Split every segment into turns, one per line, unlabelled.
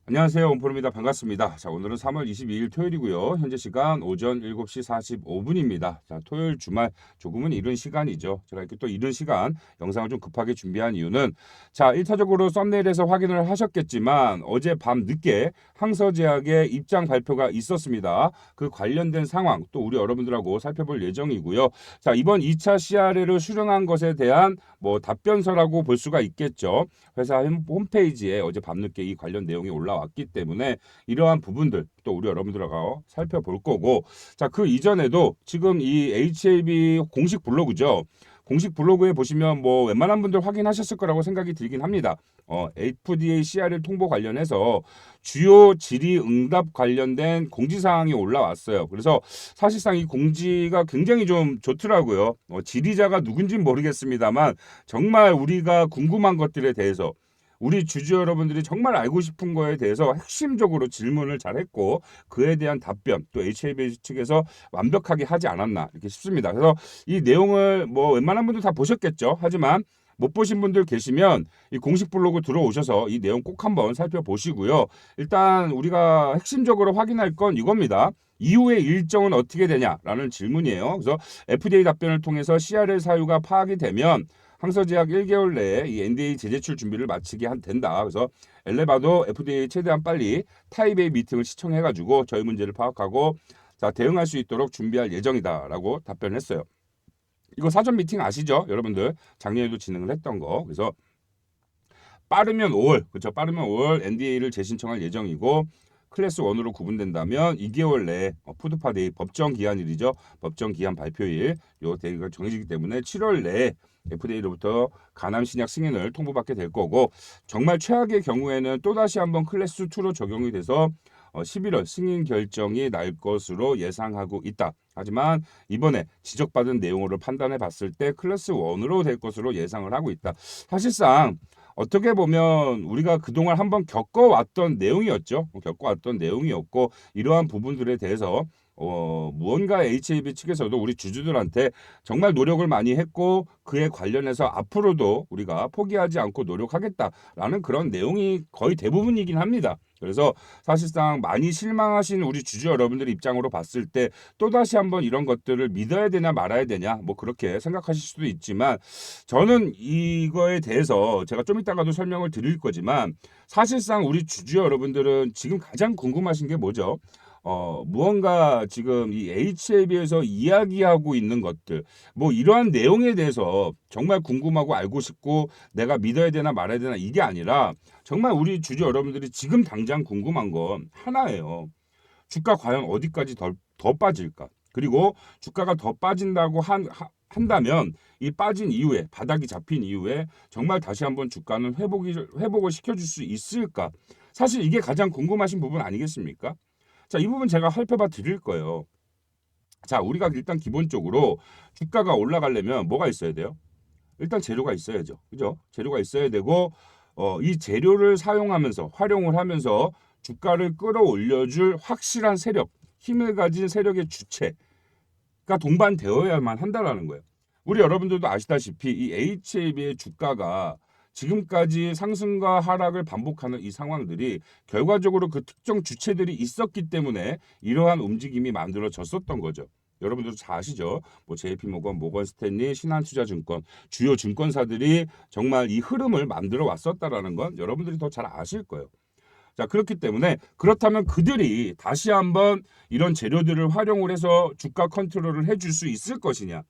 안녕하세요. 온포입니다. 반갑습니다. 자, 오늘은 3월 22일 토요일이고요. 현재 시간 오전 7시 45분입니다. 자, 토요일 주말 조금은 이른 시간이죠. 제가 이렇게 또 이른 시간 영상을 좀 급하게 준비한 이유는 자, 1차적으로 썸네일에서 확인을 하셨겠지만 어제 밤 늦게 항서제약의 입장 발표가 있었습니다. 그 관련된 상황 또 우리 여러분들하고 살펴볼 예정이고요. 자, 이번 2차 CRL을 수령한 것에 대한 답변서라고 볼 수가 있겠죠. 회사 홈페이지에 어제 밤늦게 이 관련 내용이 올라왔기 때문에 이러한 부분들 또 우리 여러분들하고 살펴볼 거고, 자, 그 이전에도 지금 이 HAB 공식 블로그죠. 공식 블로그에 보시면 웬만한 분들 확인하셨을 거라고 생각이 들긴 합니다. FDA CRL 통보 관련해서 주요 질의응답 관련된 공지사항이 올라왔어요. 그래서 사실상 이 공지가 굉장히 좀 좋더라고요. 질의자가 누군지는 모르겠습니다만 정말 우리가 궁금한 것들에 대해서 우리 주주 여러분들이 정말 알고 싶은 거에 대해서 핵심적으로 질문을 잘했고 그에 대한 답변 또 HAB 측에서 완벽하게 하지 않았나 이렇게 싶습니다. 그래서 이 내용을 웬만한 분들 다 보셨겠죠. 하지만 못 보신 분들 계시면 이 공식 블로그 들어오셔서 이 내용 꼭 한번 살펴보시고요. 일단 우리가 핵심적으로 확인할 건 이겁니다. 이후의 일정은 어떻게 되냐라는 질문이에요. 그래서 FDA 답변을 통해서 CRL 사유가 파악이 되면 항서제약 1개월 내에 이 NDA 재제출 준비를 마치게 된다. 그래서 엘레바도 FDA 최대한 빨리 타입 A 미팅을 시청해가지고 저희 문제를 파악하고 자 대응할 수 있도록 준비할 예정이다라고 답변했어요. 이거 사전 미팅 아시죠, 여러분들? 작년에도 진행을 했던 거. 그래서 빠르면 5월, 그렇죠? 빠르면 5월 NDA를 재신청할 예정이고 클래스 1으로 구분된다면 2개월 내에 푸드파데이 법정 기한일이죠. 법정 기한 발표일 요 대기가 정해지기 때문에 7월 내에 FDA로부터 간암 신약 승인을 통보받게 될 거고, 정말 최악의 경우에는 또다시 한번 클래스 2로 적용이 돼서 11월 승인 결정이 날 것으로 예상하고 있다. 하지만 이번에 지적받은 내용으로 판단해 봤을 때 클래스 1으로 될 것으로 예상을 하고 있다. 사실상 어떻게 보면 우리가 그동안 한번 겪어왔던 내용이었죠. 겪어왔던 내용이었고 이러한 부분들에 대해서 무언가 HAB 측에서도 우리 주주들한테 정말 노력을 많이 했고 그에 관련해서 앞으로도 우리가 포기하지 않고 노력하겠다라는 그런 내용이 거의 대부분이긴 합니다. 그래서 사실상 많이 실망하신 우리 주주 여러분들의 입장으로 봤을 때 또다시 한번 이런 것들을 믿어야 되냐 말아야 되냐 그렇게 생각하실 수도 있지만 저는 이거에 대해서 제가 좀 이따가도 설명을 드릴 거지만 사실상 우리 주주 여러분들은 지금 가장 궁금하신 게 뭐죠? 무언가 지금 이 HAB에서 이야기하고 있는 것들, 이러한 내용에 대해서 정말 궁금하고 알고 싶고 내가 믿어야 되나 말아야 되나 이게 아니라 정말 우리 주주 여러분들이 지금 당장 궁금한 건 하나예요. 주가 과연 어디까지 더 빠질까? 그리고 주가가 더 빠진다고 한다면 이 빠진 이후에 바닥이 잡힌 이후에 정말 다시 한번 주가는 회복을 시켜줄 수 있을까? 사실 이게 가장 궁금하신 부분 아니겠습니까? 자, 이 부분 제가 살펴봐 드릴 거예요. 자, 우리가 일단 기본적으로 주가가 올라가려면 뭐가 있어야 돼요? 일단 재료가 있어야죠. 그죠? 재료가 있어야 되고, 이 재료를 사용하면서, 활용을 하면서 주가를 끌어올려줄 확실한 세력, 힘을 가진 세력의 주체가 동반되어야만 한다라는 거예요. 우리 여러분들도 아시다시피 이 HAB의 주가가 지금까지 상승과 하락을 반복하는 이 상황들이 결과적으로 그 특정 주체들이 있었기 때문에 이러한 움직임이 만들어졌었던 거죠. 여러분들도 잘 아시죠? JP모건, 모건스탠리, 신한투자증권 주요 증권사들이 정말 이 흐름을 만들어 왔었다라는 건 여러분들이 더 잘 아실 거예요. 자, 그렇기 때문에 그렇다면 그들이 다시 한번 이런 재료들을 활용을 해서 주가 컨트롤을 해줄 수 있을 것이냐?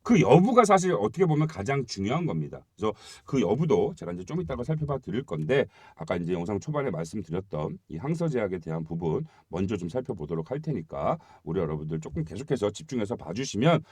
그 여부가 사실 어떻게 보면 가장 중요한 겁니다. 그래서 그 여부도 제가 이제 좀 이따가 살펴봐 드릴 건데 아까 이제 영상 초반에 말씀드렸던 이 항서제약에 대한 부분 먼저 좀 살펴보도록 할 테니까 우리 여러분들 조금 계속해서 집중해서 봐주시면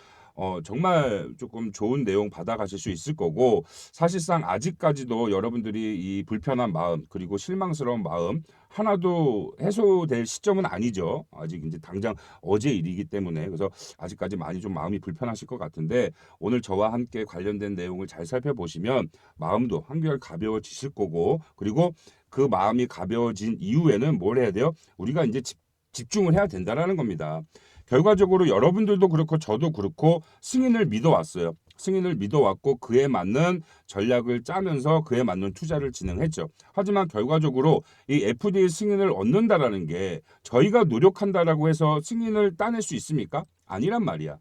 정말 조금 좋은 내용 받아가실 수 있을 거고, 사실상 아직까지도 여러분들이 이 불편한 마음 그리고 실망스러운 마음 하나도 해소될 시점은 아니죠. 아직 이제 당장 어제 일이기 때문에 그래서 아직까지 많이 좀 마음이 불편하실 것 같은데 오늘 저와 함께 관련된 내용을 잘 살펴보시면 마음도 한결 가벼워지실 거고, 그리고 그 마음이 가벼워진 이후에는 뭘 해야 돼요? 우리가 이제 집중을 해야 된다라는 겁니다. 결과적으로 여러분들도 그렇고 저도 그렇고 승인을 믿어왔어요. 승인을 믿어왔고 그에 맞는 전략을 짜면서 그에 맞는 투자를 진행했죠. 하지만 결과적으로 이 FDA 승인을 얻는다라는 게 저희가 노력한다라고 해서 승인을 따낼 수 있습니까? 아니란 말이야.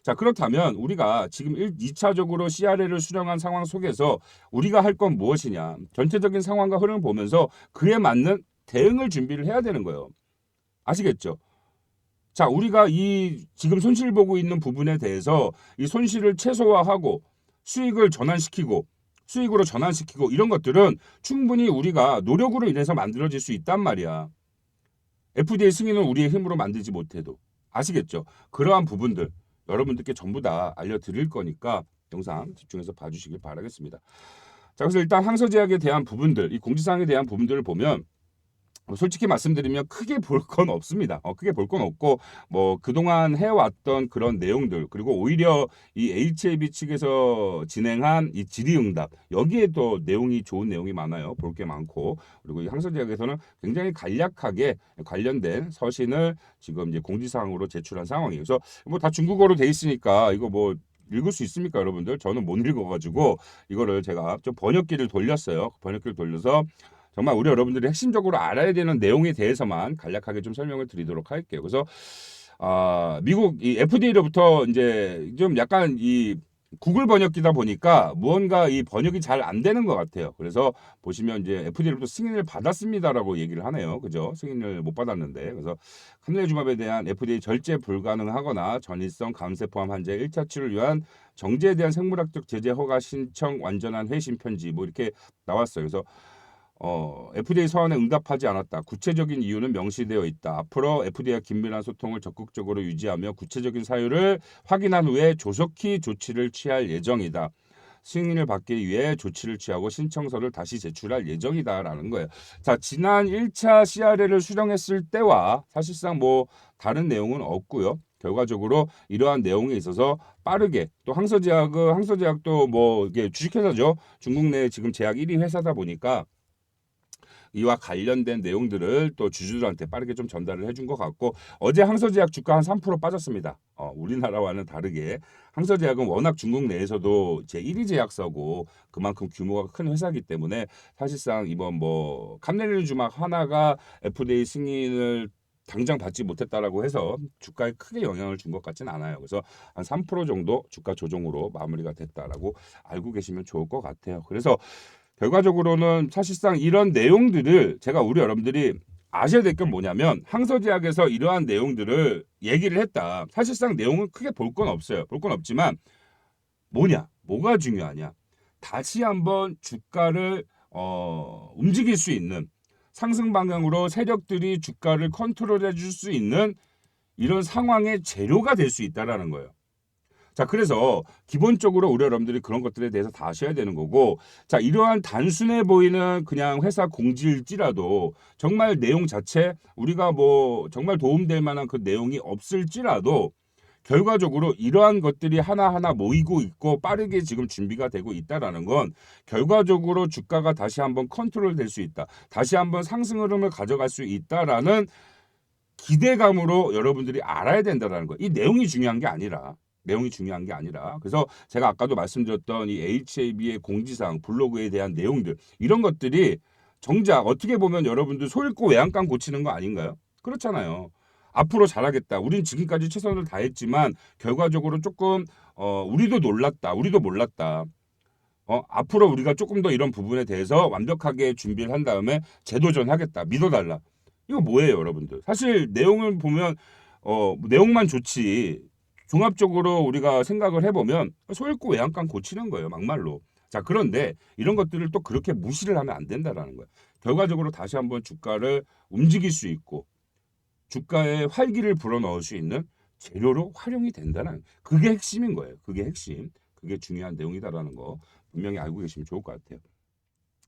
자, 그렇다면 우리가 지금 2차적으로 CRL을 수령한 상황 속에서 우리가 할 건 무엇이냐? 전체적인 상황과 흐름을 보면서 그에 맞는 대응을 준비를 해야 되는 거예요. 아시겠죠? 자, 우리가 이 지금 손실 보고 있는 부분에 대해서 이 손실을 최소화하고 수익을 전환시키고 수익으로 전환시키고 이런 것들은 충분히 우리가 노력으로 인해서 만들어질 수 있단 말이야. FDA 승인은 우리의 힘으로 만들지 못해도. 아시겠죠? 그러한 부분들 여러분들께 전부 다 알려드릴 거니까 영상 집중해서 봐주시길 바라겠습니다. 자, 그래서 일단 항서제약에 대한 부분들, 이 공지사항에 대한 부분들을 보면 솔직히 말씀드리면 크게 볼 건 없습니다. 크게 볼 건 없고 뭐 그동안 해왔던 그런 내용들 그리고 오히려 이 HAB 측에서 진행한 이 질의응답 여기에 또 내용이 좋은 내용이 많아요. 볼 게 많고 그리고 이 항서제약에서는 굉장히 간략하게 관련된 서신을 지금 이제 공지사항으로 제출한 상황이에요. 그래서 뭐 다 중국어로 돼 있으니까 이거 뭐 읽을 수 있습니까, 여러분들? 저는 못 읽어가지고 이거를 제가 좀 번역기를 돌렸어요. 번역기를 돌려서 정말 우리 여러분들이 핵심적으로 알아야 되는 내용에 대해서만 간략하게 좀 설명을 드리도록 할게요. 그래서 미국 이 FDA로부터 이제 좀 약간 이 구글 번역기다 보니까 무언가 이 번역이 잘 안 되는 것 같아요. 그래서 보시면 이제 FDA로부터 승인을 받았습니다라고 얘기를 하네요. 그죠? 승인을 못 받았는데 그래서 카닐레주맙에 대한 FDA 절제 불가능하거나 전이성 감세 포함 환자 1차 치료를 위한 정제에 대한 생물학적 제재 허가 신청 완전한 회신 편지 뭐 이렇게 나왔어요. 그래서 FDA 서한에 응답하지 않았다. 구체적인 이유는 명시되어 있다. 앞으로 FDA와 긴밀한 소통을 적극적으로 유지하며 구체적인 사유를 확인한 후에 조속히 조치를 취할 예정이다. 승인을 받기 위해 조치를 취하고 신청서를 다시 제출할 예정이다라는 거예요. 자, 지난 1차 CRL을 수령했을 때와 사실상 뭐 다른 내용은 없고요. 결과적으로 이러한 내용에 있어서 빠르게 또 항서제약도 뭐 이게 주식회사죠. 중국 내 지금 제약 1위 회사다 보니까 이와 관련된 내용들을 또 주주들한테 빠르게 좀 전달을 해준 것 같고 어제 항서제약 주가 한 3% 빠졌습니다. 우리나라와는 다르게 항서제약은 워낙 중국 내에서도 제1위 제약사고 그만큼 규모가 큰 회사이기 때문에 사실상 이번 뭐 카멜리주막 하나가 FDA 승인을 당장 받지 못했다라고 해서 주가에 크게 영향을 준 것 같지는 않아요. 그래서 한 3% 정도 주가 조정으로 마무리가 됐다라고 알고 계시면 좋을 것 같아요. 그래서 결과적으로는 사실상 이런 내용들을 제가 우리 여러분들이 아셔야 될 건 뭐냐면 항서제약에서 이러한 내용들을 얘기를 했다. 사실상 내용은 크게 볼 건 없어요. 볼 건 없지만 뭐가 중요하냐. 다시 한번 주가를 움직일 수 있는 상승 방향으로 세력들이 주가를 컨트롤해 줄 수 있는 이런 상황의 재료가 될 수 있다라는 거예요. 자, 그래서 기본적으로 우리 여러분들이 그런 것들에 대해서 다 아셔야 되는 거고, 자, 이러한 단순해 보이는 그냥 회사 공지일지라도 정말 내용 자체 우리가 뭐 정말 도움될 만한 그 내용이 없을지라도 결과적으로 이러한 것들이 하나하나 모이고 있고 빠르게 지금 준비가 되고 있다라는 건 결과적으로 주가가 다시 한번 컨트롤 될 수 있다. 다시 한번 상승 흐름을 가져갈 수 있다라는 기대감으로 여러분들이 알아야 된다는 거예요. 이 내용이 중요한 게 아니라 그래서 제가 아까도 말씀드렸던 이 HAB의 공지사항 블로그에 대한 내용들 이런 것들이 정작 어떻게 보면 여러분들 소 잃고 외양간 고치는 거 아닌가요? 그렇잖아요. 앞으로 잘하겠다. 우린 지금까지 최선을 다했지만 결과적으로 조금 우리도 놀랐다. 우리도 몰랐다. 앞으로 우리가 조금 더 이런 부분에 대해서 완벽하게 준비를 한 다음에 재도전하겠다. 믿어달라. 이거 뭐예요, 여러분들? 사실 내용을 보면 내용만 좋지. 종합적으로 우리가 생각을 해보면 소 잃고 외양간 고치는 거예요, 막말로. 자, 그런데 이런 것들을 또 그렇게 무시를 하면 안 된다라는 거예요. 결과적으로 다시 한번 주가를 움직일 수 있고 주가에 활기를 불어넣을 수 있는 재료로 활용이 된다는 그게 핵심인 거예요. 그게 핵심. 그게 중요한 내용이다라는 거 분명히 알고 계시면 좋을 것 같아요.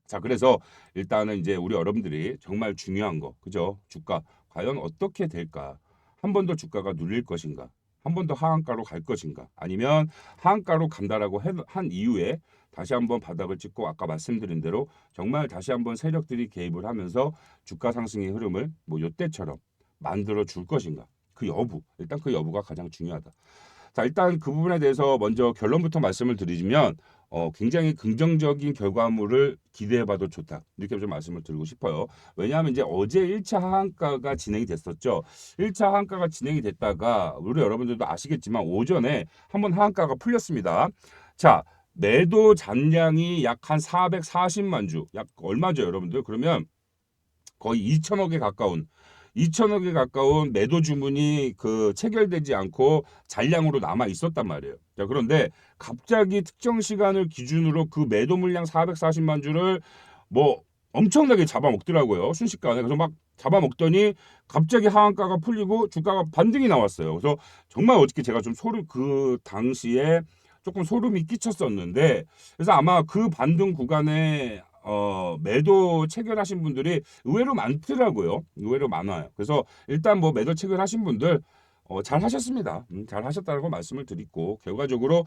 자, 그래서 일단은 이제 우리 여러분들이 정말 중요한 거, 그죠? 주가 과연 어떻게 될까? 한 번 더 주가가 눌릴 것인가? 한 번 더 하한가로 갈 것인가? 아니면 하한가로 간다라고 한 이후에 다시 한번 바닥을 찍고 아까 말씀드린 대로 정말 다시 한번 세력들이 개입을 하면서 주가 상승의 흐름을 뭐 요때처럼 만들어 줄 것인가? 그 여부, 일단 그 여부가 가장 중요하다. 자, 일단 그 부분에 대해서 먼저 결론부터 말씀을 드리면 굉장히 긍정적인 결과물을 기대해봐도 좋다. 이렇게 좀 말씀을 드리고 싶어요. 왜냐하면 이제 어제 1차 하한가가 진행이 됐었죠. 1차 하한가가 진행이 됐다가 우리 여러분들도 아시겠지만 오전에 한번 하한가가 풀렸습니다. 자, 매도 잔량이 약 한 440만 주, 약 얼마죠, 여러분들? 그러면 거의 2천억에 가까운 매도 주문이 그 체결되지 않고 잔량으로 남아 있었단 말이에요. 자, 그런데 갑자기 특정 시간을 기준으로 그 매도 물량 440만 주를 뭐 엄청나게 잡아먹더라고요. 순식간에. 그래서 막 잡아먹더니 갑자기 하한가가 풀리고 주가가 반등이 나왔어요. 그래서 정말 어저께 제가 좀 소름, 그 당시에 조금 소름이 끼쳤었는데, 그래서 아마 그 반등 구간에 매도 체결하신 분들이 의외로 많더라고요. 의외로 많아요. 그래서 일단 뭐 매도 체결하신 분들 잘 하셨습니다. 잘 하셨다고 말씀을 드리고, 결과적으로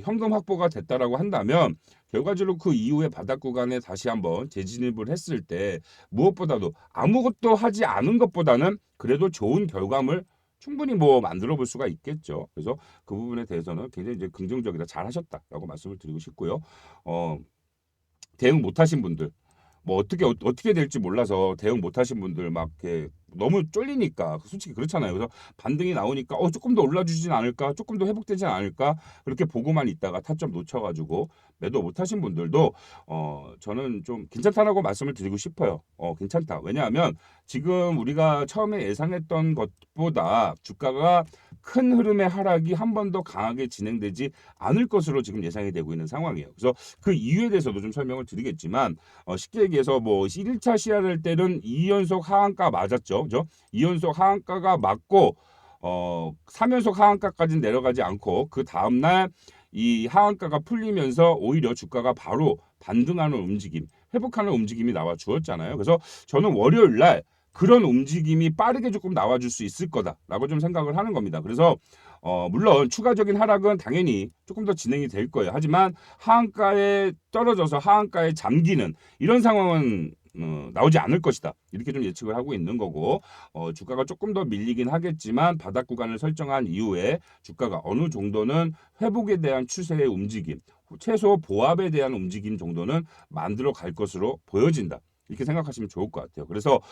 현금 확보가 됐다라고 한다면 결과적으로 그 이후에 바닥 구간에 다시 한번 재진입을 했을 때 무엇보다도 아무것도 하지 않은 것보다는 그래도 좋은 결과물 충분히 뭐 만들어 볼 수가 있겠죠. 그래서 그 부분에 대해서는 굉장히 이제 긍정적이다, 잘 하셨다라고 말씀을 드리고 싶고요. 어, 대응 못하신 분들, 뭐 어떻게 될지 몰라서 대응 못하신 분들 막 이렇게 너무 쫄리니까 솔직히 그렇잖아요. 그래서 반등이 나오니까 조금 더 올라주진 않을까, 조금 더 회복되지 않을까, 그렇게 보고만 있다가 타점 놓쳐가지고 매도 못하신 분들도 저는 좀 괜찮다라고 말씀을 드리고 싶어요. 괜찮다. 왜냐하면 지금 우리가 처음에 예상했던 것보다 주가가 큰 흐름의 하락이 한 번 더 강하게 진행되지 않을 것으로 지금 예상이 되고 있는 상황이에요. 그래서 그 이유에 대해서도 좀 설명을 드리겠지만, 쉽게 얘기해서 뭐 1차 시야를 때는 2연속 하한가 맞았죠. 그죠? 2연속 하한가가 맞고 3연속 하한가까지는 내려가지 않고 그 다음날 이 하한가가 풀리면서 오히려 주가가 바로 반등하는 움직임, 회복하는 움직임이 나와 주었잖아요. 그래서 저는 월요일 날 그런 움직임이 빠르게 조금 나와줄 수 있을 거다라고 좀 생각을 하는 겁니다. 그래서 물론 추가적인 하락은 당연히 조금 더 진행이 될 거예요. 하지만 하한가에 떨어져서 하한가에 잠기는 이런 상황은 나오지 않을 것이다. 이렇게 좀 예측을 하고 있는 거고, 주가가 조금 더 밀리긴 하겠지만 바닥 구간을 설정한 이후에 주가가 어느 정도는 회복에 대한 추세의 움직임, 최소 보합에 대한 움직임 정도는 만들어 갈 것으로 보여진다. 이렇게 생각하시면 좋을 것 같아요. 그래서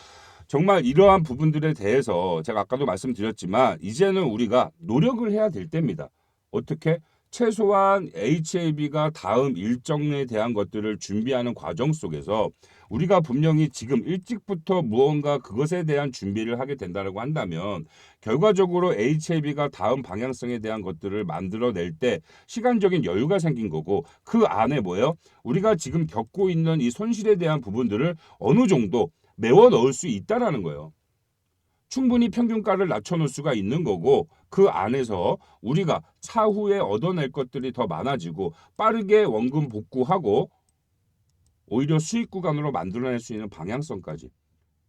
정말 이러한 부분들에 대해서 제가 아까도 말씀드렸지만 이제는 우리가 노력을 해야 될 때입니다. 어떻게? 최소한 HAB가 다음 일정에 대한 것들을 준비하는 과정 속에서 우리가 분명히 지금 일찍부터 무언가 그것에 대한 준비를 하게 된다고 한다면 결과적으로 HAB가 다음 방향성에 대한 것들을 만들어낼 때 시간적인 여유가 생긴 거고, 그 안에 뭐예요? 우리가 지금 겪고 있는 이 손실에 대한 부분들을 어느 정도 메워 넣을 수 있다라는 거예요. 충분히 평균가를 낮춰놓을 수가 있는 거고, 그 안에서 우리가 차후에 얻어낼 것들이 더 많아지고 빠르게 원금 복구하고 오히려 수익 구간으로 만들어낼 수 있는 방향성까지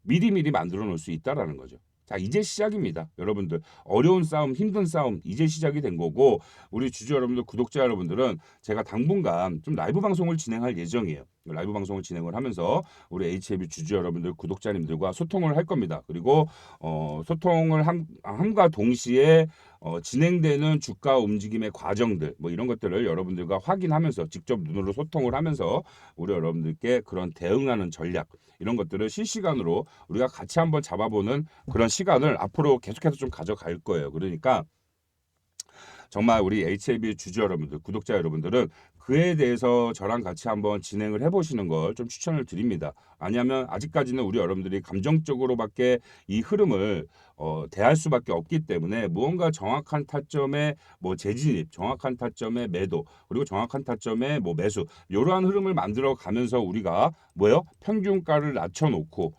미리미리 만들어 놓을 수 있다라는 거죠. 자, 이제 시작입니다. 여러분들 어려운 싸움, 힘든 싸움 이제 시작이 된 거고, 우리 주주 여러분들, 구독자 여러분들은 제가 당분간 좀 라이브 방송을 진행할 예정이에요. 라이브 방송을 진행을 하면서 우리 HAB 주주 여러분들, 구독자님들과 소통을 할 겁니다. 그리고 소통을 함과 동시에 진행되는 주가 움직임의 과정들 뭐 이런 것들을 여러분들과 확인하면서 직접 눈으로 소통을 하면서 우리 여러분들께 그런 대응하는 전략 이런 것들을 실시간으로 우리가 같이 한번 잡아보는 그런 시간을 앞으로 계속해서 좀 가져갈 거예요. 그러니까 정말 우리 HAB 주주 여러분들, 구독자 여러분들은 그에 대해서 저랑 같이 한번 진행을 해보시는 걸 좀 추천을 드립니다. 아니하면 아직까지는 우리 여러분들이 감정적으로밖에 이 흐름을 대할 수밖에 없기 때문에 무언가 정확한 타점에 뭐 재진입, 정확한 타점에 매도, 그리고 정확한 타점에 뭐 매수, 이러한 흐름을 만들어 가면서 우리가 뭐요? 평균가를 낮춰놓고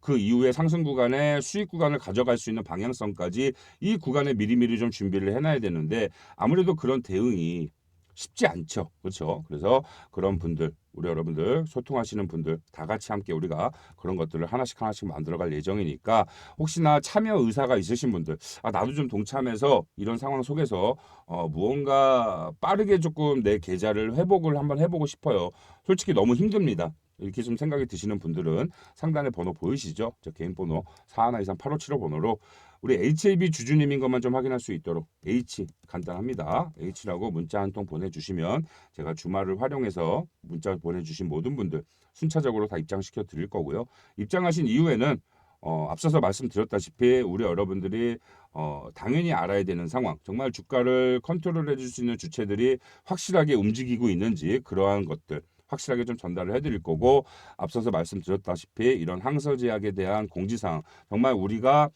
그 이후에 상승 구간에 수익 구간을 가져갈 수 있는 방향성까지 이 구간에 미리미리 좀 준비를 해놔야 되는데 아무래도 그런 대응이 쉽지 않죠. 그렇죠? 그래서 그런 분들, 우리 여러분들 소통하시는 분들 다 같이 함께 우리가 그런 것들을 하나씩 하나씩 만들어갈 예정이니까 혹시나 참여 의사가 있으신 분들, 나도 좀 동참해서 이런 상황 속에서 무언가 빠르게 조금 내 계좌를 회복을 한번 해보고 싶어요. 솔직히 너무 힘듭니다. 이렇게 좀 생각이 드시는 분들은 상단에 번호 보이시죠? 저 개인 번호 4123-8575 번호로 우리 HAB 주주님인 것만 좀 확인할 수 있도록 H 간단합니다. H라고 문자 한 통 보내주시면 제가 주말을 활용해서 문자 보내주신 모든 분들 순차적으로 다 입장시켜 드릴 거고요. 입장하신 이후에는 앞서서 말씀드렸다시피 우리 여러분들이 당연히 알아야 되는 상황, 정말 주가를 컨트롤해 줄 수 있는 주체들이 확실하게 움직이고 있는지 그러한 것들 확실하게 좀 전달을 해드릴 거고, 앞서서 말씀드렸다시피 이런 항서제약에 대한 공지사항, 정말 우리가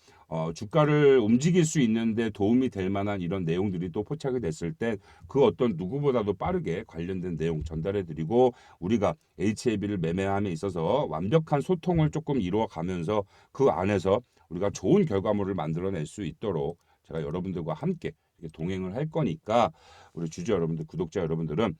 주가를 움직일 수 있는데 도움이 될 만한 이런 내용들이 또 포착이 됐을 때 그 어떤 누구보다도 빠르게 관련된 내용 전달해드리고, 우리가 HAB를 매매함에 있어서 완벽한 소통을 조금 이루어가면서 그 안에서 우리가 좋은 결과물을 만들어낼 수 있도록 제가 여러분들과 함께 동행을 할 거니까, 우리 주주 여러분들, 구독자 여러분들은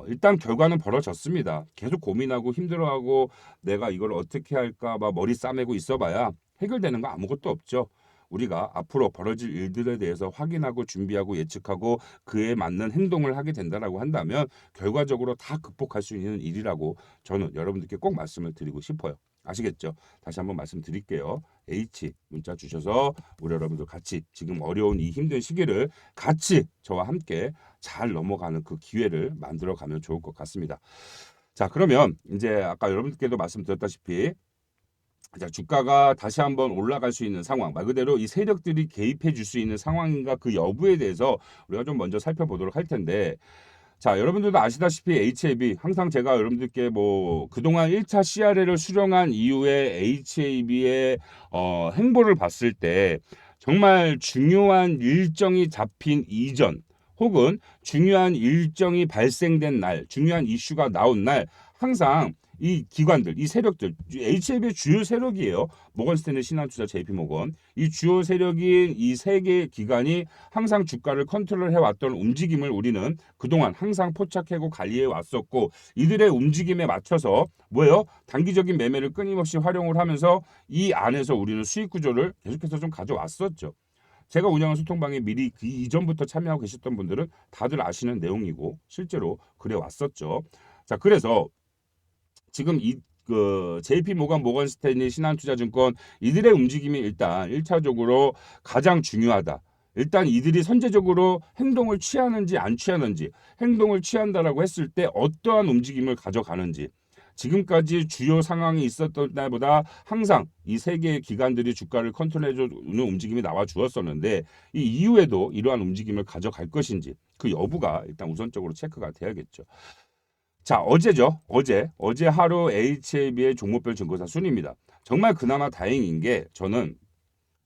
일단 결과는 벌어졌습니다. 계속 고민하고 힘들어하고 내가 이걸 어떻게 할까 막 머리 싸매고 있어봐야 해결되는 거 아무것도 없죠. 우리가 앞으로 벌어질 일들에 대해서 확인하고 준비하고 예측하고 그에 맞는 행동을 하게 된다라고 한다면 결과적으로 다 극복할 수 있는 일이라고 저는 여러분들께 꼭 말씀을 드리고 싶어요. 아시겠죠? 다시 한번 말씀드릴게요. H 문자 주셔서 우리 여러분들 같이 지금 어려운 이 힘든 시기를 같이 저와 함께 잘 넘어가는 그 기회를 만들어 가면 좋을 것 같습니다. 자, 그러면 이제 아까 여러분들께도 말씀드렸다시피 자, 주가가 다시 한번 올라갈 수 있는 상황, 말 그대로 이 세력들이 개입해 줄 수 있는 상황인가 그 여부에 대해서 우리가 좀 먼저 살펴보도록 할 텐데, 자, 여러분들도 아시다시피 HAB 항상 제가 여러분들께 뭐 그동안 1차 CRL을 수령한 이후에 HAB의 행보를 봤을 때 정말 중요한 일정이 잡힌 이전 혹은 중요한 일정이 발생된 날, 중요한 이슈가 나온 날 항상 이 기관들, 이 세력들, HAB의 주요 세력이에요. 모건스탠리, 신한투자, JP모건. 이 주요 세력인 이 세 개의 기관이 항상 주가를 컨트롤해 왔던 움직임을 우리는 그동안 항상 포착하고 관리해 왔었고, 이들의 움직임에 맞춰서 뭐예요? 단기적인 매매를 끊임없이 활용을 하면서 이 안에서 우리는 수익 구조를 계속해서 좀 가져왔었죠. 제가 운영한 소통방에 미리 그 이전부터 참여하고 계셨던 분들은 다들 아시는 내용이고 실제로 그래 왔었죠. 자, 그래서 지금 JP 모건, 모건 스탠리, 신한투자증권 이들의 움직임이 일단 1차적으로 가장 중요하다. 일단 이들이 선제적으로 행동을 취하는지 안 취하는지, 행동을 취한다라고 했을 때 어떠한 움직임을 가져가는지, 지금까지 주요 상황이 있었던 날보다 항상 이 세 개의 기관들이 주가를 컨트롤해주는 움직임이 나와 주었었는데 이 이후에도 이러한 움직임을 가져갈 것인지 그 여부가 일단 우선적으로 체크가 돼야겠죠. 자, 어제죠. 어제 하루 HAB의 종목별 증거사 순입니다. 정말 그나마 다행인 게 저는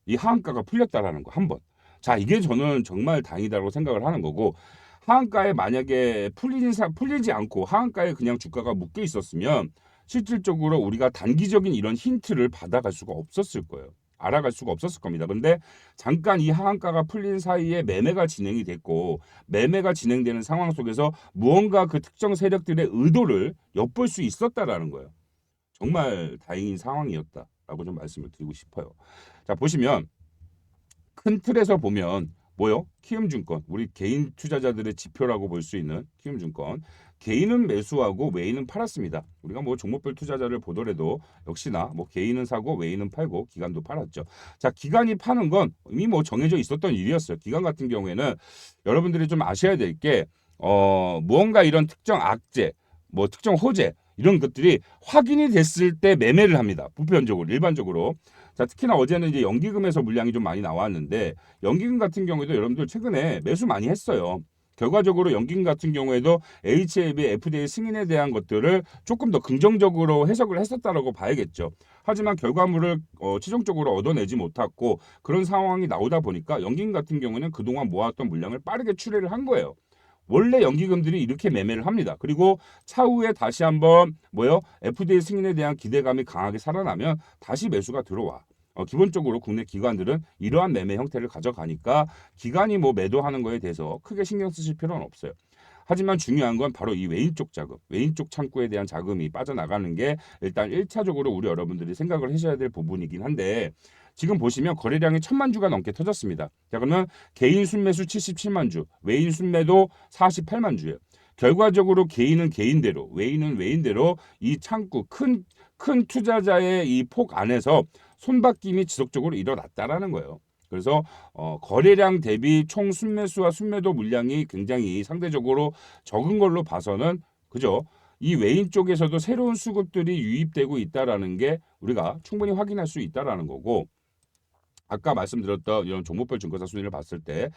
이 하한가가 풀렸다라는 거 한 번. 자, 이게 저는 정말 다행이다라고 생각을 하는 거고, 하한가에 만약에 풀리지 않고 하한가에 그냥 주가가 묶여 있었으면 실질적으로 우리가 단기적인 이런 힌트를 받아갈 수가 없었을 거예요. 알아갈 수가 없었을 겁니다. 근데 잠깐 이 하한가가 풀린 사이에 매매가 진행이 됐고, 매매가 진행되는 상황 속에서 무언가 그 특정 세력들의 의도를 엿볼 수 있었다라는 거예요. 정말 다행인 상황이었다라고 좀 말씀을 드리고 싶어요. 자, 보시면 큰 틀에서 보면 뭐요? 키움증권, 우리 개인 투자자들의 지표라고 볼 수 있는 키움증권. 개인은 매수하고 외인은 팔았습니다. 우리가 뭐 종목별 투자자를 보더라도 역시나 뭐 개인은 사고 외인은 팔고 기관도 팔았죠. 자, 기관이 파는 건 이미 뭐 정해져 있었던 일이었어요. 기관 같은 경우에는 여러분들이 좀 아셔야 될 게 무언가 이런 특정 악재, 뭐 특정 호재 이런 것들이 확인이 됐을 때 매매를 합니다. 보편적으로, 일반적으로. 자, 특히나 어제는 이제 연기금에서 물량이 좀 많이 나왔는데 연기금 같은 경우에도 여러분들 최근에 매수 많이 했어요. 결과적으로 연기금 같은 경우에도 HAB, FDA 승인에 대한 것들을 조금 더 긍정적으로 해석을 했었다라고 봐야겠죠. 하지만 결과물을 최종적으로 얻어내지 못했고 그런 상황이 나오다 보니까 연기금 같은 경우는 그동안 모았던 물량을 빠르게 출회를 한 거예요. 원래 연기금들이 이렇게 매매를 합니다. 그리고 차후에 다시 한번 FDA 승인에 대한 기대감이 강하게 살아나면 다시 매수가 들어와. 기본적으로 국내 기관들은 이러한 매매 형태를 가져가니까 기관이 뭐 매도하는 거에 대해서 크게 신경 쓰실 필요는 없어요. 하지만 중요한 건 바로 이 외인 쪽 자금, 외인 쪽 창구에 대한 자금이 빠져나가는 게 일단 1차적으로 우리 여러분들이 생각을 하셔야 될 부분이긴 한데, 지금 보시면 거래량이 1,000만 주가 넘게 터졌습니다. 자, 그러면 개인 순매수 77만 주, 외인 순매도 48만 주예요. 결과적으로 개인은 개인대로, 외인은 외인대로 이 창구 큰 투자자의 이 폭 안에서 손바뀜이 지속적으로 일어났다라는 거예요. 그래서 거래량 대비 총 순매수와 순매도 물량이 굉장히 상대적으로 적은 걸로 봐서는 그죠? 이 외인 쪽에서도 새로운 수급들이 유입되고 있다라는 게 우리가 충분히 확인할 수 있다라는 거고, 아까 말씀드렸던 이런 종목별 증권사 순위를 봤을 때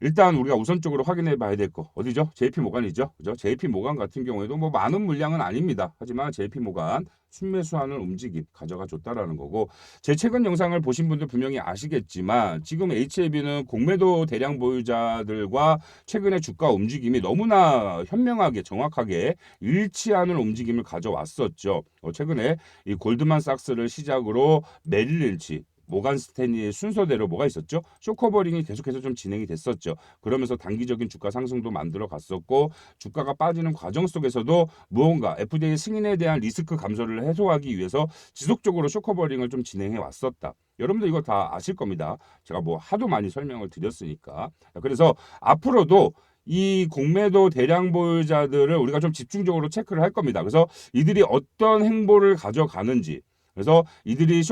일단 우리가 우선적으로 확인해 봐야 될 거 어디죠? JP모간이죠. 그죠? JP모간 같은 경우에도 뭐 많은 물량은 아닙니다. 하지만 JP모간 순매수하는 움직임 가져가 줬다라는 거고, 제 최근 영상을 보신 분들 분명히 아시겠지만 지금 HLB는 공매도 대량 보유자들과 최근의 주가 움직임이 너무나 현명하게 정확하게 일치하는 움직임을 가져왔었죠. 최근에 이 골드만삭스를 시작으로 메릴 린치, 모간 스탠리의 순서대로 뭐가 있었죠? 쇼커버링이 계속해서 좀 진행이 됐었죠. 그러면서 단기적인 주가 상승도 만들어 갔었고, 주가가 빠지는 과정 속에서도 무언가 FDA 승인에 대한 리스크 감소를 해소하기 위해서 지속적으로 쇼커버링을 좀 진행해 왔었다. 여러분들 이거 다 아실 겁니다. 제가 뭐 하도 많이 설명을 드렸으니까. 그래서 앞으로도 이 공매도 대량 보유자들을 우리가 좀 집중적으로 체크를 할 겁니다. 그래서 이들이 어떤 행보를 가져가는지, 그래서 이들이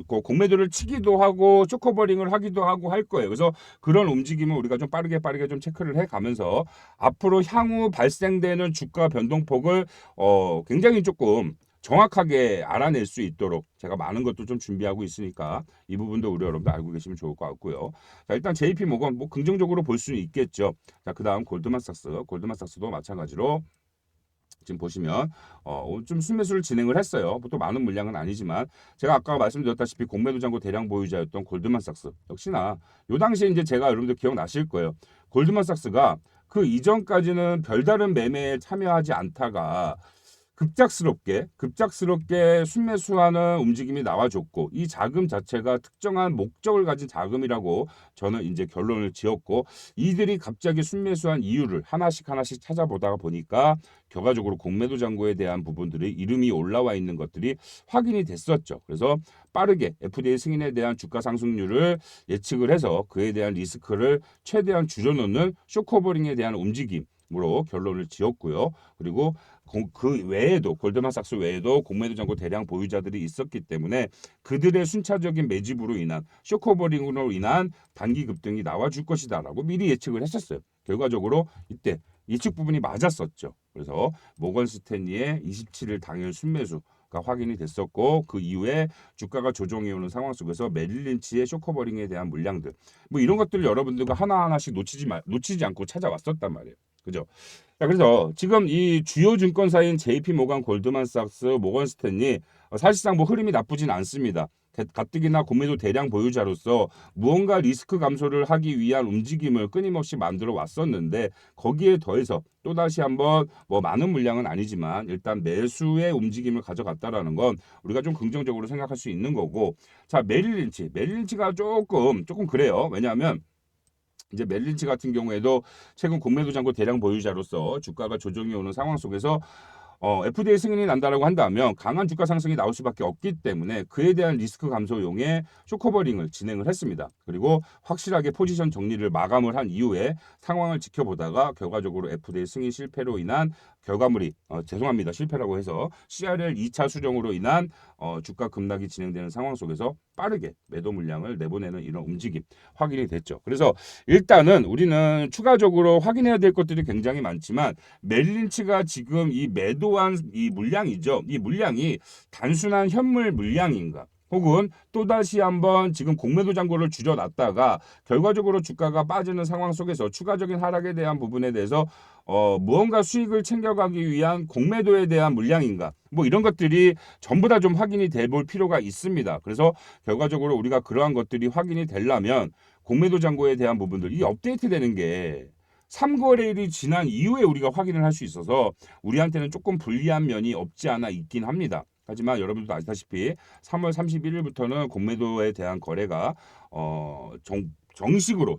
공매도를 치기도 하고 쇼커버링을 하기도 하고 할 거예요. 그래서 그런 움직임을 우리가 좀 빠르게 좀 체크를 해가면서 앞으로 향후 발생되는 주가 변동폭을 굉장히 조금 정확하게 알아낼 수 있도록 제가 많은 것도 좀 준비하고 있으니까 이 부분도 우리 여러분들 알고 계시면 좋을 것 같고요. 자, 일단 JP모건 뭐 긍정적으로 볼 수는 있겠죠. 자, 그다음 골드만삭스도 마찬가지로 지금 보시면 좀 순매수를 진행을 했어요. 보통 많은 물량은 아니지만 제가 아까 말씀드렸다시피 공매도 잔고 대량 보유자였던 골드만삭스 역시나 요 당시에 이제 제가 여러분들 기억나실 거예요. 골드만삭스가 그 이전까지는 별다른 매매에 참여하지 않다가 급작스럽게 순매수하는 움직임이 나와줬고, 이 자금 자체가 특정한 목적을 가진 자금이라고 저는 이제 결론을 지었고, 이들이 갑자기 순매수한 이유를 하나씩 찾아보다가 보니까 결과적으로 공매도 잔고에 대한 부분들이 이름이 올라와 있는 것들이 확인이 됐었죠. 그래서 빠르게 FDA 승인에 대한 주가 상승률을 예측을 해서 그에 대한 리스크를 최대한 줄여놓는 쇼커버링에 대한 움직임으로 결론을 지었고요. 그리고 그 외에도 골드만삭스 외에도 공매도 잔고 대량 보유자들이 있었기 때문에 그들의 순차적인 매집으로 인한 쇼커버링으로 인한 단기 급등이 나와줄 것이다라고 미리 예측을 했었어요. 결과적으로 이때 예측 부분이 맞았었죠. 그래서 모건 스탠리의 27일 당일 순매수가 확인이 됐었고, 그 이후에 주가가 조정해 오는 상황 속에서 메릴 린치의 쇼커버링에 대한 물량들, 뭐 이런 것들을 여러분들과 하나하나씩 놓치지 않고 찾아왔었단 말이에요. 그죠? 자, 그래서 지금 이 주요 증권사인 JP모간, 골드만삭스, 모건 스탠리 사실상 뭐 흐름이 나쁘진 않습니다. 가뜩이나 공매도 대량 보유자로서 무언가 리스크 감소를 하기 위한 움직임을 끊임없이 만들어 왔었는데, 거기에 더해서 또다시 한번 뭐 많은 물량은 아니지만 일단 매수의 움직임을 가져갔다라는 건 우리가 좀 긍정적으로 생각할 수 있는 거고, 자, 메릴 린치가 조금 그래요. 왜냐하면 이제 멜린치 같은 경우에도 최근 공매도 잔고 대량 보유자로서 주가가 조정이 오는 상황 속에서 FDA 승인이 난다라고 한다면 강한 주가 상승이 나올 수밖에 없기 때문에 그에 대한 리스크 감소용의 쇼커버링을 진행을 했습니다. 그리고 확실하게 포지션 정리를 마감을 한 이후에 상황을 지켜보다가 결과적으로 FDA 승인 실패로 인한 결과물이 죄송합니다. 실패라고 해서 CRL 2차 수정으로 인한 주가 급락이 진행되는 상황 속에서 빠르게 매도 물량을 내보내는 이런 움직임 확인이 됐죠. 그래서 일단은 우리는 추가적으로 확인해야 될 것들이 굉장히 많지만 멜린치가 지금 이 매도한 이 물량이죠. 이 물량이 단순한 현물 물량인가? 혹은 또다시 한번 지금 공매도 잔고를 줄여놨다가 결과적으로 주가가 빠지는 상황 속에서 추가적인 하락에 대한 부분에 대해서 무언가 수익을 챙겨가기 위한 공매도에 대한 물량인가, 뭐 이런 것들이 전부 다 좀 확인이 돼 볼 필요가 있습니다. 그래서 결과적으로 우리가 그러한 것들이 확인이 되려면 공매도 잔고에 대한 부분들이 업데이트 되는 게 3거래일이 지난 이후에 우리가 확인을 할 수 있어서 우리한테는 조금 불리한 면이 없지 않아 있긴 합니다. 하지만 여러분들도 아시다시피 3월 31일부터는 공매도에 대한 거래가 정식으로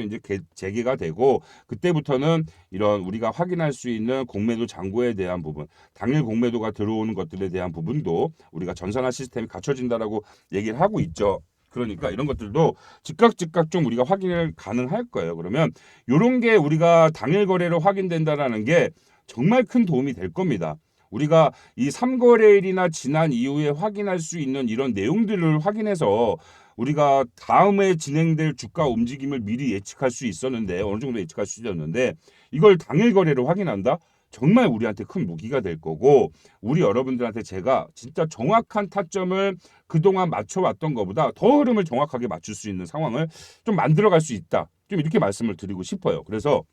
이제 재개가 되고, 그때부터는 이런 우리가 확인할 수 있는 공매도 잔고에 대한 부분, 당일 공매도가 들어오는 것들에 대한 부분도 우리가 전산화 시스템이 갖춰진다라고 얘기를 하고 있죠. 그러니까 이런 것들도 즉각 좀 우리가 확인을 가능할 거예요. 그러면 이런 게 우리가 당일 거래로 확인된다라는 게 정말 큰 도움이 될 겁니다. 우리가 이 3거래일이나 지난 이후에 확인할 수 있는 이런 내용들을 확인해서 우리가 다음에 진행될 주가 움직임을 미리 예측할 수 있었는데, 어느 정도 예측할 수 있었는데, 이걸 당일 거래를 확인한다? 정말 우리한테 큰 무기가 될 거고, 우리 여러분들한테 제가 진짜 정확한 타점을 그동안 맞춰왔던 것보다 더 흐름을 정확하게 맞출 수 있는 상황을 좀 만들어갈 수 있다. 좀 이렇게 말씀을 드리고 싶어요. 그래서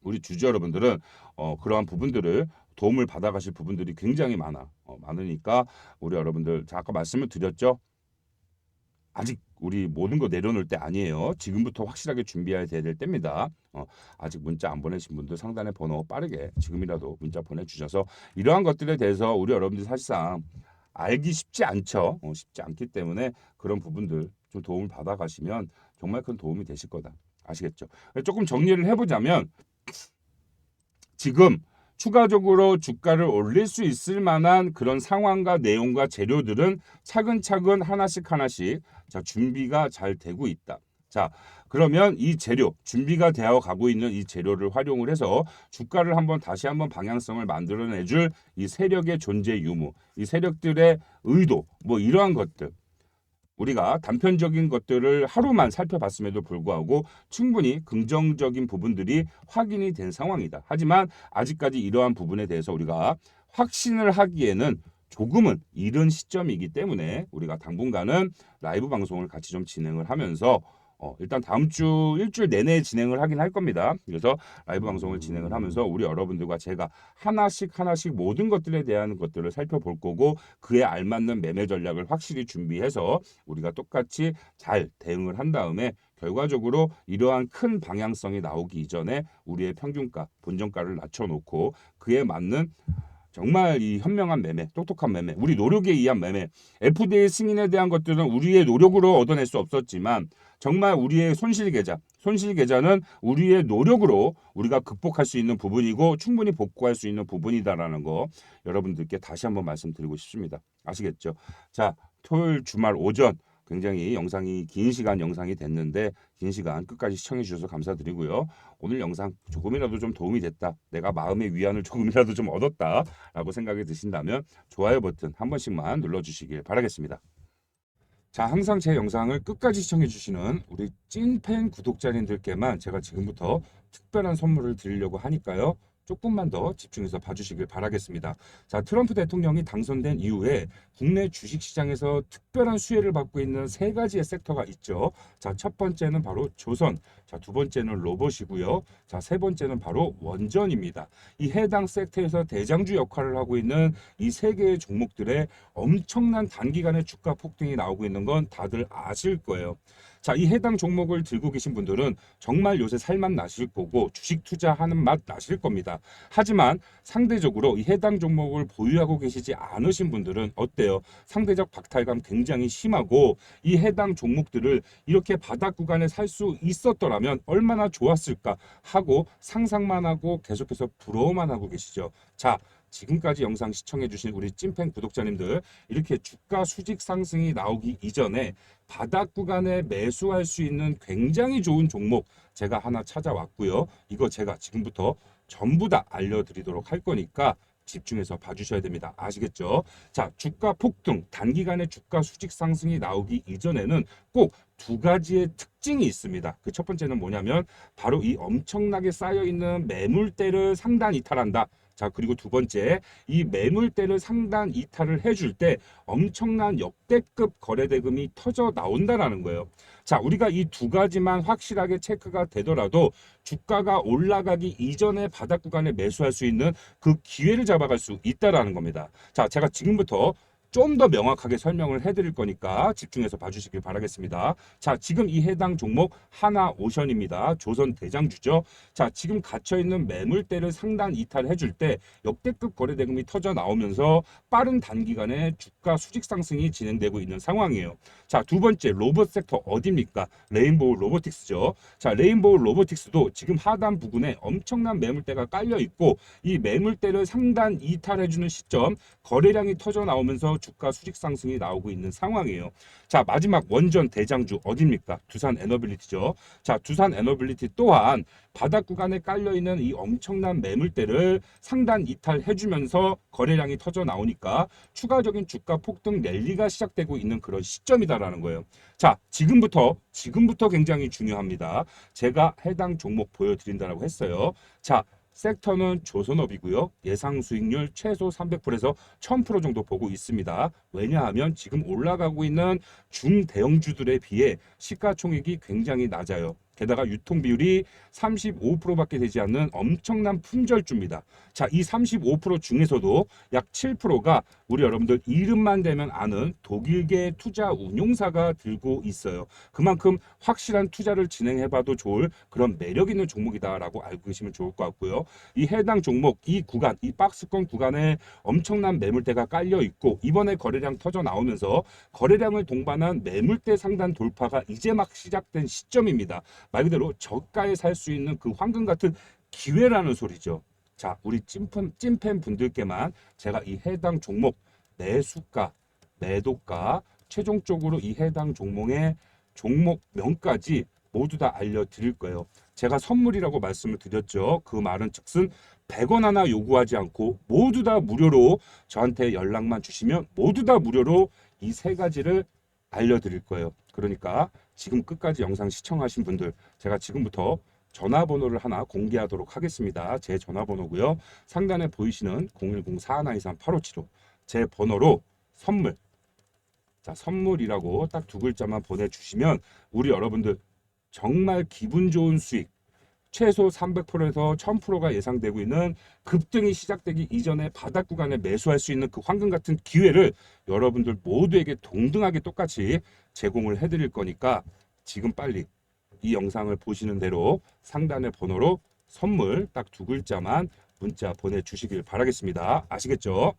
우리 주주 여러분들은 그러한 부분들을 도움을 받아가실 부분들이 굉장히 많으니까 우리 여러분들, 자, 아까 말씀을 드렸죠. 아직 우리 모든 거 내려놓을 때 아니에요. 지금부터 확실하게 준비해야 될 때입니다. 아직 문자 안 보내신 분들 상단에 번호 빠르게 지금이라도 문자 보내주셔서 이러한 것들에 대해서 우리 여러분들이 사실상 알기 쉽지 않죠. 쉽지 않기 때문에 그런 부분들 좀 도움을 받아가시면 정말 큰 도움이 되실 거다. 아시겠죠? 조금 정리를 해보자면, 지금 추가적으로 주가를 올릴 수 있을 만한 그런 상황과 내용과 재료들은 차근차근 하나씩 자, 준비가 잘 되고 있다. 자, 그러면 이 재료, 준비가 되어 가고 있는 이 재료를 활용을 해서 주가를 다시 한번 방향성을 만들어내줄 이 세력의 존재 유무, 이 세력들의 의도, 뭐 이러한 것들, 우리가 단편적인 것들을 하루만 살펴봤음에도 불구하고 충분히 긍정적인 부분들이 확인이 된 상황이다. 하지만 아직까지 이러한 부분에 대해서 우리가 확신을 하기에는 조금은 이른 시점이기 때문에 우리가 당분간은 라이브 방송을 같이 좀 진행을 하면서 일단 다음 주 일주일 내내 진행을 하긴 할 겁니다. 그래서 라이브 방송을 진행을 하면서 우리 여러분들과 제가 하나씩 모든 것들에 대한 것들을 살펴볼 거고, 그에 알맞는 매매 전략을 확실히 준비해서 우리가 똑같이 잘 대응을 한 다음에 결과적으로 이러한 큰 방향성이 나오기 이전에 우리의 평균가, 본전가를 낮춰놓고 그에 맞는 정말 이 현명한 매매, 똑똑한 매매, 우리 노력에 의한 매매, FDA 승인에 대한 것들은 우리의 노력으로 얻어낼 수 없었지만 정말 우리의 손실 계좌는 우리의 노력으로 우리가 극복할 수 있는 부분이고 충분히 복구할 수 있는 부분이다라는 거 여러분들께 다시 한번 말씀드리고 싶습니다. 아시겠죠? 자, 토요일 주말 오전 굉장히 긴 시간 영상이 됐는데, 긴 시간 끝까지 시청해 주셔서 감사드리고요. 오늘 영상 조금이라도 좀 도움이 됐다, 내가 마음의 위안을 조금이라도 좀 얻었다 라고 생각이 드신다면 좋아요 버튼 한 번씩만 눌러주시길 바라겠습니다. 자, 항상 제 영상을 끝까지 시청해 주시는 우리 찐팬 구독자님들께만 제가 지금부터 특별한 선물을 드리려고 하니까요. 조금만 더 집중해서 봐주시길 바라겠습니다. 자, 트럼프 대통령이 당선된 이후에 국내 주식시장에서 특별한 수혜를 받고 있는 세 가지의 섹터가 있죠. 자, 첫 번째는 바로 조선, 자, 두 번째는 로봇이고요. 자, 세 번째는 바로 원전입니다. 이 해당 섹터에서 대장주 역할을 하고 있는 이 세 개의 종목들의 엄청난 단기간에 주가 폭등이 나오고 있는 건 다들 아실 거예요. 자, 이 해당 종목을 들고 계신 분들은 정말 요새 살맛 나실 거고 주식 투자하는 맛 나실 겁니다. 하지만 상대적으로 이 해당 종목을 보유하고 계시지 않으신 분들은 어때요? 상대적 박탈감 굉장히 심하고, 이 해당 종목들을 이렇게 바닥 구간에 살 수 있었더라면 얼마나 좋았을까 하고 상상만 하고 계속해서 부러워만 하고 계시죠. 자, 지금까지 영상 시청해주신 우리 찐팬 구독자님들, 이렇게 주가 수직 상승이 나오기 이전에 바닥 구간에 매수할 수 있는 굉장히 좋은 종목 제가 하나 찾아왔고요. 이거 제가 지금부터 전부 다 알려드리도록 할 거니까 집중해서 봐주셔야 됩니다. 아시겠죠? 자, 주가 폭등, 단기간에 주가 수직 상승이 나오기 이전에는 꼭 두 가지의 특징이 있습니다. 그 첫 번째는 뭐냐면 바로 이 엄청나게 쌓여있는 매물대를 상단 이탈한다. 자, 그리고 두 번째, 이 매물대를 상단 이탈을 해줄 때 엄청난 역대급 거래대금이 터져 나온다라는 거예요. 자, 우리가 이 두 가지만 확실하게 체크가 되더라도 주가가 올라가기 이전에 바닥 구간에 매수할 수 있는 그 기회를 잡아갈 수 있다라는 겁니다. 자, 제가 지금부터 좀 더 명확하게 설명을 해드릴 거니까 집중해서 봐주시길 바라겠습니다. 자, 지금 이 해당 종목 하나오션입니다. 조선 대장주죠. 자, 지금 갇혀있는 매물대를 상단 이탈해줄 때 역대급 거래대금이 터져 나오면서 빠른 단기간에 주가 수직 상승이 진행되고 있는 상황이에요. 자, 두 번째 로봇 섹터 어디입니까? 레인보우 로보틱스죠. 자, 레인보우 로보틱스도 지금 하단 부근에 엄청난 매물대가 깔려 있고, 이 매물대를 상단 이탈해주는 시점, 거래량이 터져 나오면서 계속해서 주가 수직 상승이 나오고 있는 상황이에요. 자, 마지막 원전 대장주 어디입니까? 두산 에너빌리티죠. 자, 두산 에너빌리티 또한 바닥 구간에 깔려있는 이 엄청난 매물대를 상단 이탈해주면서 거래량이 터져 나오니까 추가적인 주가 폭등 랠리가 시작되고 있는 그런 시점이다라는 거예요. 자, 지금부터 굉장히 중요합니다. 제가 해당 종목 보여드린다라고 했어요. 자, 섹터는 조선업이고요. 예상 수익률 최소 300%에서 1000% 정도 보고 있습니다. 왜냐하면 지금 올라가고 있는 중대형주들에 비해 시가총액이 굉장히 낮아요. 게다가 유통 비율이 35%밖에 되지 않는 엄청난 품절주입니다. 자, 이 35% 중에서도 약 7%가 우리 여러분들 이름만 되면 아는 독일계 투자 운용사가 들고 있어요. 그만큼 확실한 투자를 진행해봐도 좋을 그런 매력 있는 종목이다라고 알고 계시면 좋을 것 같고요. 이 해당 종목, 이 구간, 이 박스권 구간에 엄청난 매물대가 깔려 있고 이번에 거래량 터져 나오면서 거래량을 동반한 매물대 상단 돌파가 이제 막 시작된 시점입니다. 말 그대로 저가에 살 수 있는 그 황금 같은 기회라는 소리죠. 자, 우리 찐팬 분들께만 제가 이 해당 종목 매수가, 매도가, 최종적으로 이 해당 종목의 종목명까지 모두 다 알려드릴 거예요. 제가 선물이라고 말씀을 드렸죠. 그 말은 즉슨 100원 하나 요구하지 않고 모두 다 무료로 저한테 연락만 주시면 모두 다 무료로 이 세 가지를 알려드릴 거예요. 그러니까 지금 끝까지 영상 시청하신 분들 제가 지금부터 전화번호를 하나 공개하도록 하겠습니다. 제 전화번호고요. 상단에 보이시는 010-4123-8575 제 번호로 선물, 자, 선물이라고 딱 두 글자만 보내주시면 우리 여러분들 정말 기분 좋은 수익 최소 300%에서 1000%가 예상되고 있는 급등이 시작되기 이전에 바닥 구간에 매수할 수 있는 그 황금 같은 기회를 여러분들 모두에게 동등하게 똑같이 제공을 해드릴 거니까 지금 빨리 이 영상을 보시는 대로 상단의 번호로 선물 딱 두 글자만 문자 보내주시길 바라겠습니다. 아시겠죠?